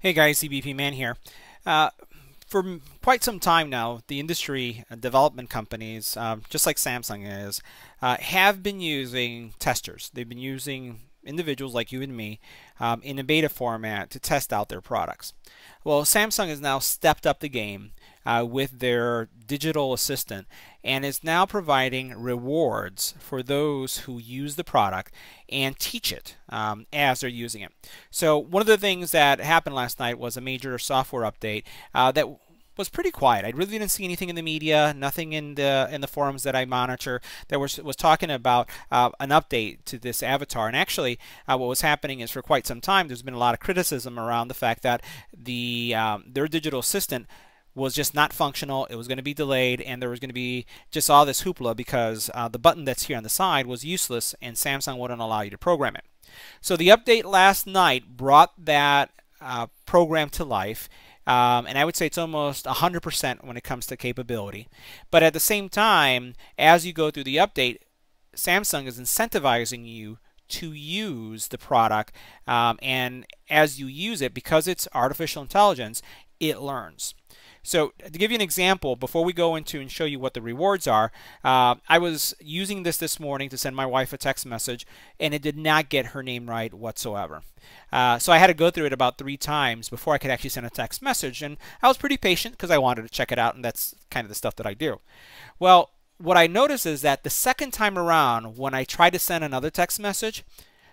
Hey guys, EBPMAN here. Uh, for quite some time now, the industry development companies, just like Samsung is, have been using testers. They've been using individuals like you and me in a beta format to test out their products. Well, Samsung has now stepped up the game with their digital assistant and is now providing rewards for those who use the product and teach it as they're using it. So one of the things that happened last night was a major software update that was pretty quiet. I really didn't see anything in the media, nothing in the forums that I monitor that was talking about an update to this avatar. And actually, what was happening is for quite some time there's been a lot of criticism around the fact that their digital assistant was just not functional. It was going to be delayed, and there was going to be just all this hoopla because the button that's here on the side was useless, and Samsung wouldn't allow you to program it. So the update last night brought that program to life. And I would say it's almost 100% when it comes to capability. But at the same time, as you go through the update, Samsung is incentivizing you to use the product. And as you use it, because it's artificial intelligence, it learns. So to give you an example, before we go into and show you what the rewards are, I was using this morning to send my wife a text message, and it did not get her name right whatsoever. So I had to go through it about 3 times before I could actually send a text message, and I was pretty patient because I wanted to check it out, and that's kind of the stuff that I do. Well, what I noticed is that the second time around, when I tried to send another text message,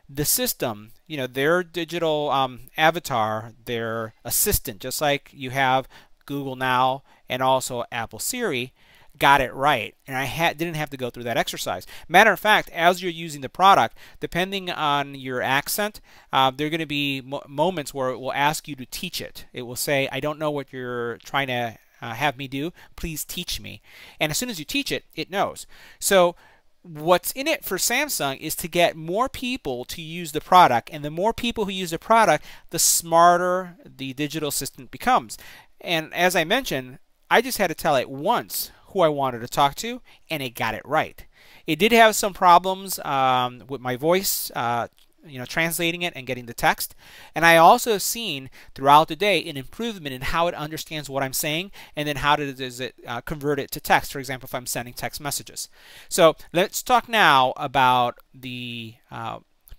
the system, their digital avatar, their assistant, just like you have Google Now and also Apple Siri, got it right, and I didn't have to go through that exercise. Matter of fact, as you're using the product, depending on your accent, there are going to be moments where it will ask you to teach it. It will say, I don't know what you're trying to have me do, please teach me. And as soon as you teach it, it knows. So what's in it for Samsung is to get more people to use the product, and the more people who use the product, the smarter the digital assistant becomes. And as I mentioned, I just had to tell it once who I wanted to talk to, and it got it right. It did have some problems with my voice, translating it and getting the text. And I also have seen throughout the day an improvement in how it understands what I'm saying, and then how does it convert it to text, for example, if I'm sending text messages. So let's talk now about the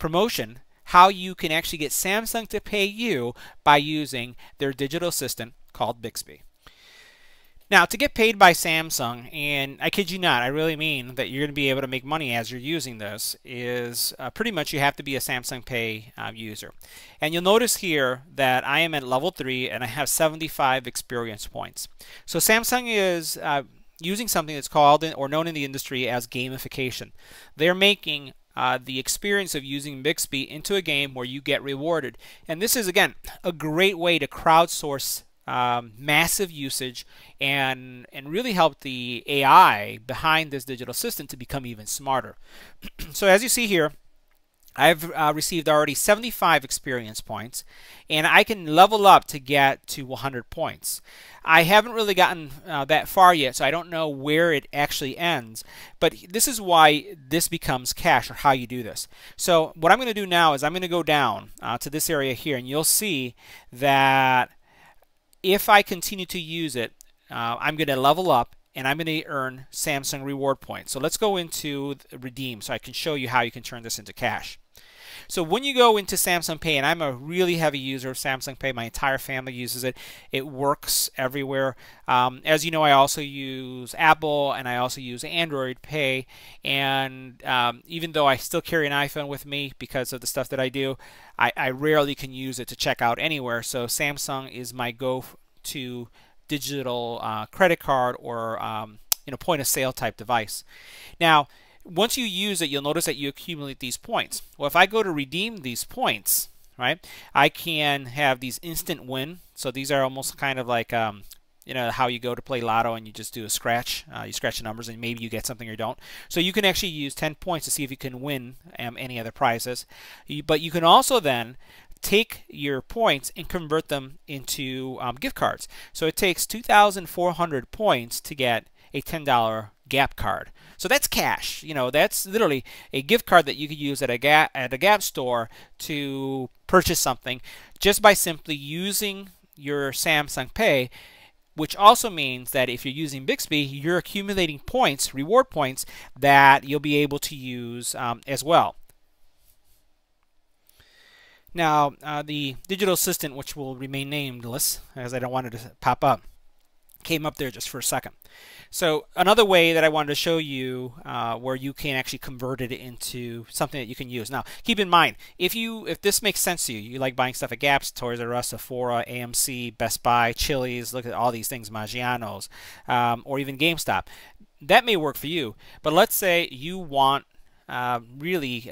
promotion, how you can actually get Samsung to pay you by using their digital assistant called Bixby. Now, to get paid by Samsung, and I kid you not, I really mean that you're going to be able to make money as you're using this, is pretty much you have to be a Samsung Pay user. And you'll notice here that I am at level 3 and I have 75 experience points. So Samsung is using something that's called or known in the industry as gamification. They're making the experience of using Bixby into a game where you get rewarded. And this is, again, a great way to crowdsource massive usage and really help the AI behind this digital assistant to become even smarter. So as you see here, I've received already 75 experience points, and I can level up to get to 100 points. I haven't really gotten that far yet, so I don't know where it actually ends, but this is why this becomes cash, or how you do this. So what I'm going to do now is I'm going to go down to this area here, and you'll see that if I continue to use it, I'm going to level up, and I'm going to earn Samsung reward points. So let's go into redeem so I can show you how you can turn this into cash. So when you go into Samsung Pay, and I'm a really heavy user of Samsung Pay, my entire family uses it. It works everywhere. As you know, I also use Apple, and I also use Android Pay. And even though I still carry an iPhone with me because of the stuff that I do, I rarely can use it to check out anywhere. So Samsung is my go-to digital credit card or point of sale type device. Now, once you use it, you'll notice that you accumulate these points. Well, if I go to redeem these points, right, I can have these instant win. So these are almost kind of like how you go to play lotto and you just do a scratch. You scratch the numbers and maybe you get something or don't. So you can actually use 10 points to see if you can win any other prizes. But you can also then take your points and convert them into gift cards. So it takes 2,400 points to get a $10 Gap card. So that's cash. You know, that's literally a gift card that you could use at a Gap store to purchase something just by simply using your Samsung Pay, which also means that if you're using Bixby, you're accumulating points, reward points, that you'll be able to use as well. Now, the digital assistant, which will remain nameless, as I don't want it to pop up, came up there just for a second. So another way that I wanted to show you where you can actually convert it into something that you can use. Now, keep in mind, if this makes sense to you, you like buying stuff at Gap, Toys R Us, Sephora, AMC, Best Buy, Chili's, look at all these things, Maggiano's, or even GameStop, that may work for you. But let's say you want really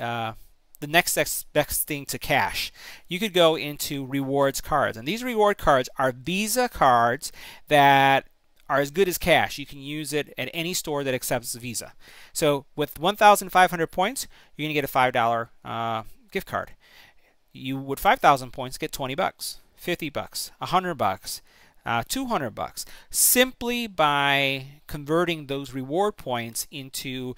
the next best thing to cash. You could go into rewards cards, and these reward cards are Visa cards that are as good as cash. You can use it at any store that accepts Visa. So with 1,500 points, you're going to get a $5 gift card. You with 5,000 points get 20 bucks, 50 bucks, 100 bucks, 200 bucks, simply by converting those reward points into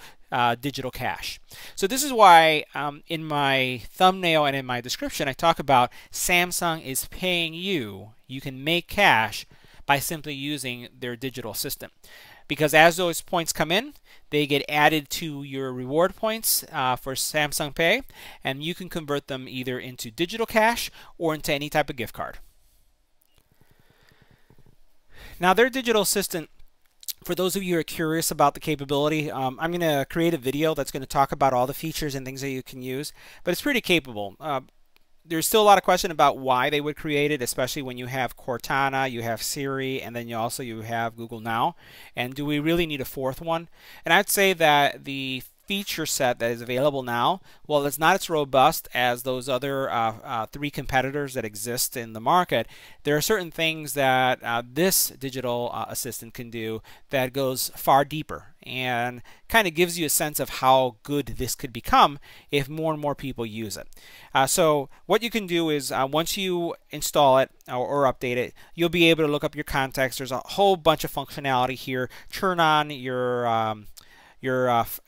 digital cash. So this is why in my thumbnail and in my description I talk about Samsung is paying you. You can make cash by simply using their digital system, because as those points come in, they get added to your reward points for Samsung Pay, and you can convert them either into digital cash or into any type of gift card. Now, their digital assistant, for those of you who are curious about the capability, I'm going to create a video that's going to talk about all the features and things that you can use, but it's pretty capable. There's still a lot of question about why they would create it, especially when you have Cortana, you have Siri, and then you have Google Now. And do we really need a fourth one? And I'd say that the feature set that is available now, well, it's not as robust as those other three competitors that exist in the market. There are certain things that this digital assistant can do that goes far deeper and kind of gives you a sense of how good this could become if more and more people use it. So what you can do is once you install it or update it, you'll be able to look up your contacts. There's a whole bunch of functionality here. Turn on your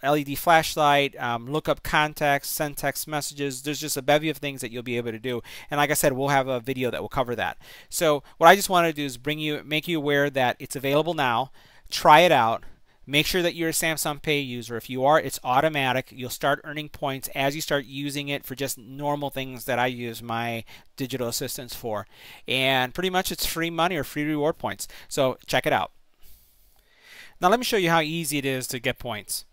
LED flashlight, look up contacts, send text messages. There's just a bevy of things that you'll be able to do. And like I said, we'll have a video that will cover that. So what I just wanted to do is make you aware that it's available now. Try it out. Make sure that you're a Samsung Pay user. If you are, it's automatic. You'll start earning points as you start using it for just normal things that I use my digital assistants for. And pretty much it's free money or free reward points. So check it out. Now let me show you how easy it is to get points.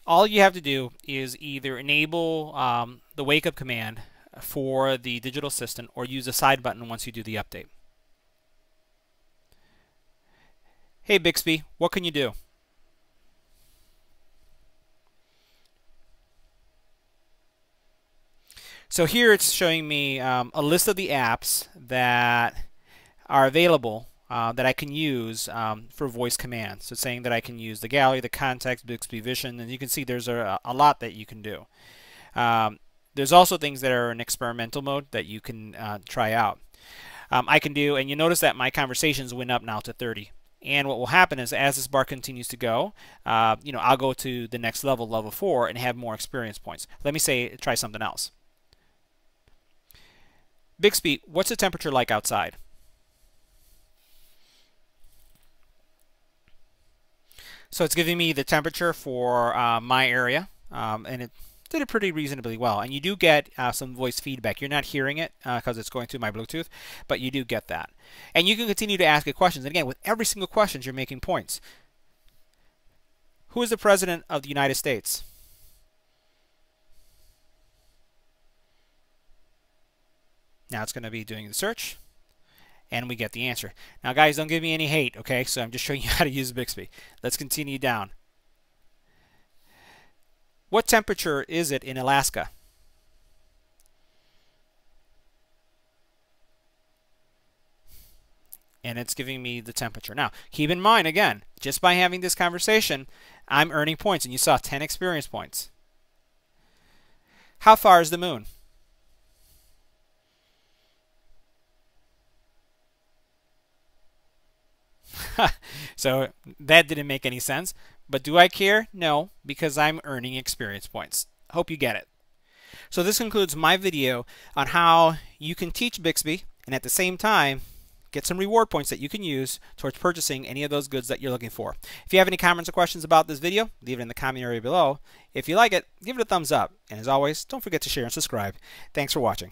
All you have to do is either enable the wake up command for the digital assistant or use the side button once you do the update. Hey Bixby, what can you do? So here it's showing me a list of the apps that are available that I can use for voice commands. So it's saying that I can use the gallery, the contacts, Bixby Vision, and you can see there's a lot that you can do. There's also things that are in experimental mode that you can try out. I can do, and you notice that my conversations went up now to 30. And what will happen is as this bar continues to go, I'll go to the next level, level 4, and have more experience points. Let me try something else. Bixby, what's the temperature like outside? So it's giving me the temperature for my area, and it did it pretty reasonably well. And you do get some voice feedback. You're not hearing it because it's going through my Bluetooth, but you do get that. And you can continue to ask it questions. And again, with every single question, you're making points. Who is the President of the United States? Now it's going to be doing the search, and we get the answer. Now, guys, don't give me any hate, okay? So I'm just showing you how to use Bixby. Let's continue down. What temperature is it in Alaska? And it's giving me the temperature. Now, keep in mind, again, just by having this conversation, I'm earning points, and you saw 10 experience points. How far is the moon? So that didn't make any sense, But do I care? No, because I'm earning experience points. Hope you get it. So this concludes my video on how you can teach Bixby and at the same time get some reward points that you can use towards purchasing any of those goods that you're looking for. If you have any comments or questions about this video, leave it in the comment area below. If you like it, give it a thumbs up. And as always, don't forget to share and subscribe. Thanks for watching.